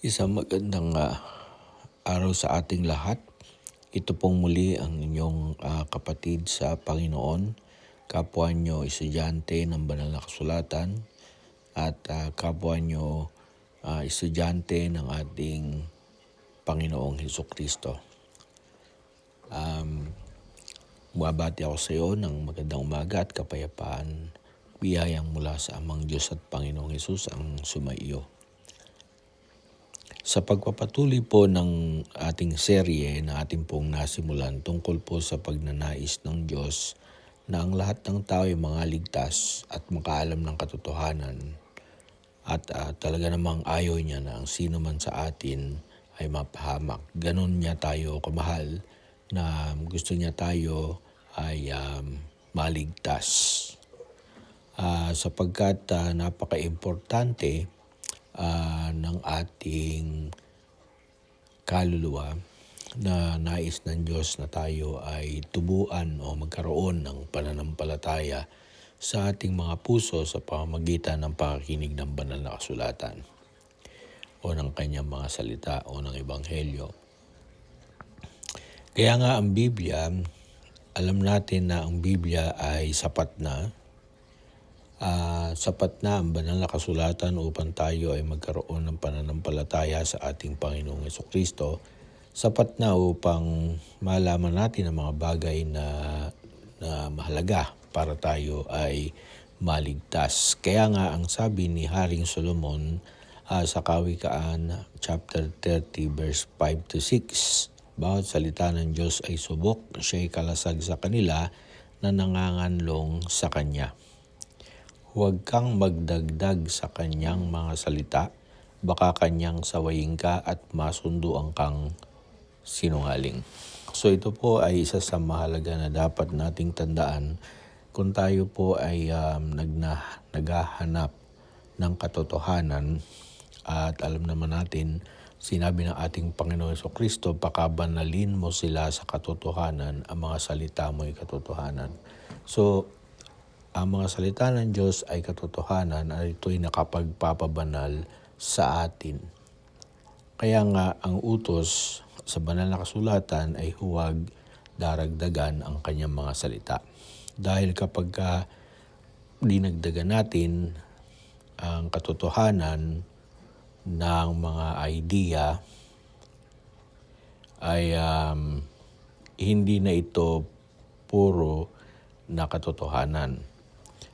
Isang magandang araw sa ating lahat. Ito pong muli ang inyong kapatid sa Panginoon, kapwa nyo estudyante ng banal na kasulatan at kapwa nyo estudyante ng ating Panginoong Hesukristo. Bumabati ako sa iyo ng magandang umaga at kapayapaan, biyayang mula sa Amang Diyos at Panginoong Hesus ang sumaiyo. Sa pagpapatuloy po ng ating serye na ating pong nasimulan tungkol po sa pagnanais ng Diyos na ang lahat ng tao ay mga ligtas at makaalam ng katotohanan at talaga namang ayaw niya na ang sino man sa atin ay mapahamak. Ganon niya tayo kamahal na gusto niya tayo ay maligtas. Sapagkat napaka-importante ng ating kaluluwa na nais ng Diyos na tayo ay tubuan o magkaroon ng pananampalataya sa ating mga puso sa pamamagitan ng pakikinig ng banal na kasulatan o ng kanyang mga salita o ng ebanghelyo. Kaya nga ang Biblia, alam natin na ang Biblia ay sapat na. Sapat na ang banal na kasulatan upang tayo ay magkaroon ng pananampalataya sa ating Panginoong Hesukristo. Sapat na upang malaman natin ang mga bagay na mahalaga para tayo ay maligtas. Kaya nga ang sabi ni Haring Solomon sa Kawikaan chapter 30 verse 5 to 6, bawat salita ng Diyos ay subok, siya ay kalasag sa kanila na nanganganlong sa Kanya. Huwag kang magdagdag sa kanyang mga salita, baka kanyang sawayin ka at masunduan kang sinungaling. So ito po ay isa sa mahalaga na dapat nating tandaan kung tayo po ay naghahanap ng katotohanan. At alam naman natin, sinabi ng ating Panginoon Hesukristo, pakabanalin mo sila sa katotohanan, ang mga salita mo ay katotohanan. So, ang mga salita ng Diyos ay katotohanan at ito'y nakapagpapabanal sa atin. Kaya nga ang utos sa banal na kasulatan ay huwag daragdagan ang kanyang mga salita. Dahil kapag dinagdagan natin ang katotohanan ng mga idea ay hindi na ito puro na katotohanan.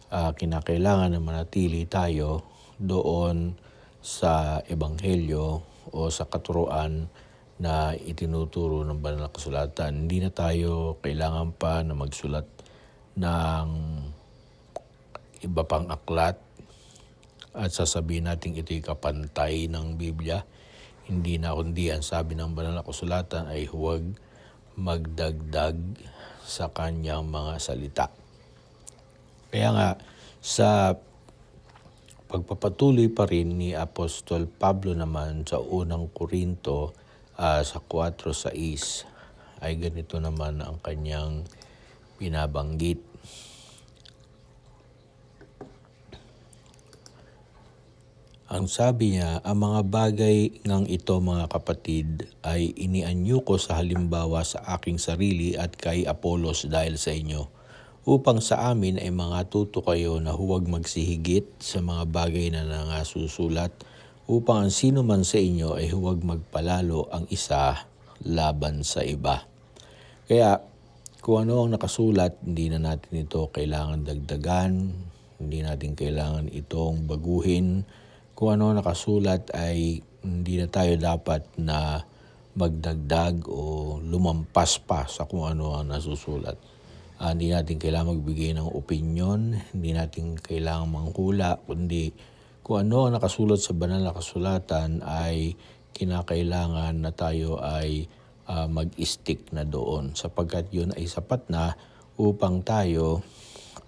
Kinakailangan na manatili tayo doon sa ebanghelyo o sa katuruan na itinuturo ng banal na kasulatan. Hindi na tayo kailangan pa na magsulat ng iba pang aklat at sasabihin natin ito'y kapantay ng Biblia. Hindi na kundi ang sabi ng banal na kasulatan ay huwag magdagdag sa kanyang mga salita. Kaya nga sa pagpapatuloy pa rin ni Apostol Pablo naman sa unang Korinto sa 4:6 ay ganito naman ang kanyang binabanggit. Ang sabi niya, ang mga bagay ngang ito mga kapatid ay inianyo ko sa halimbawa sa aking sarili at kay Apolos dahil sa inyo, upang sa amin ay mga tuto kayo na huwag magsihigit sa mga bagay na nangasusulat, upang ang sino man sa inyo ay huwag magpalalo ang isa laban sa iba. Kaya kung ano ang nakasulat, hindi na natin ito kailangan dagdagan, hindi natin kailangan itong baguhin. Kung ano nakasulat ay hindi na tayo dapat na magdagdag o lumampas pa sa kung ano ang nasusulat. Hindi natin kailangan magbigay ng opinyon, hindi natin kailangan manghula, kundi kung ano ang nakasulat sa banal na kasulatan ay kinakailangan na tayo ay mag-stick na doon, sapagkat yun ay sapat na upang tayo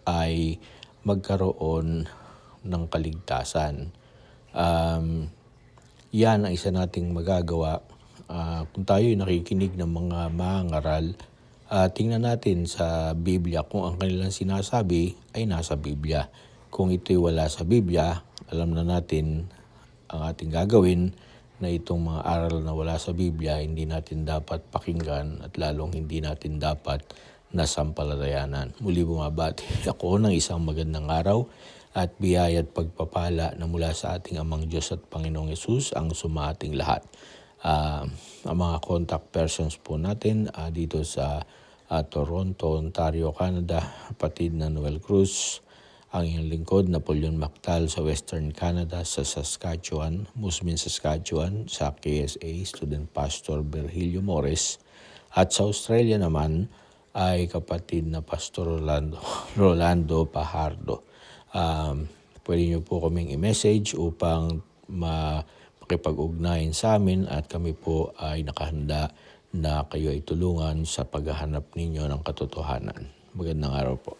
ay magkaroon ng kaligtasan. Yan ang isa nating magagawa kung tayo ay nakikinig ng mga mangaral. Tingnan natin sa Biblia kung ang kanilang sinasabi ay nasa Biblia. Kung ito'y wala sa Biblia, alam na natin ang ating gagawin na itong mga aral na wala sa Biblia hindi natin dapat pakinggan at lalong hindi natin dapat nasampalatayanan. Muli bumabati ako ng isang magandang araw at biyaya at pagpapala na mula sa ating Amang Diyos at Panginoong Yesus ang sumating lahat. Ang mga contact persons po natin dito sa Toronto, Ontario, Canada, kapatid na Noel Cruz, ang iyong lingkod, Napoleon Mactal sa Western Canada, sa Saskatchewan, Musmin, Saskatchewan, sa KSA, Student Pastor Virgilio Mores, at sa Australia naman ay kapatid na Pastor Rolando Pajardo. Pwede niyo po kaming i-message upang makipag-ugnayan sa amin at kami po ay nakahanda na kayo ay tulungan sa paghahanap ninyo ng katotohanan. Magandang araw po.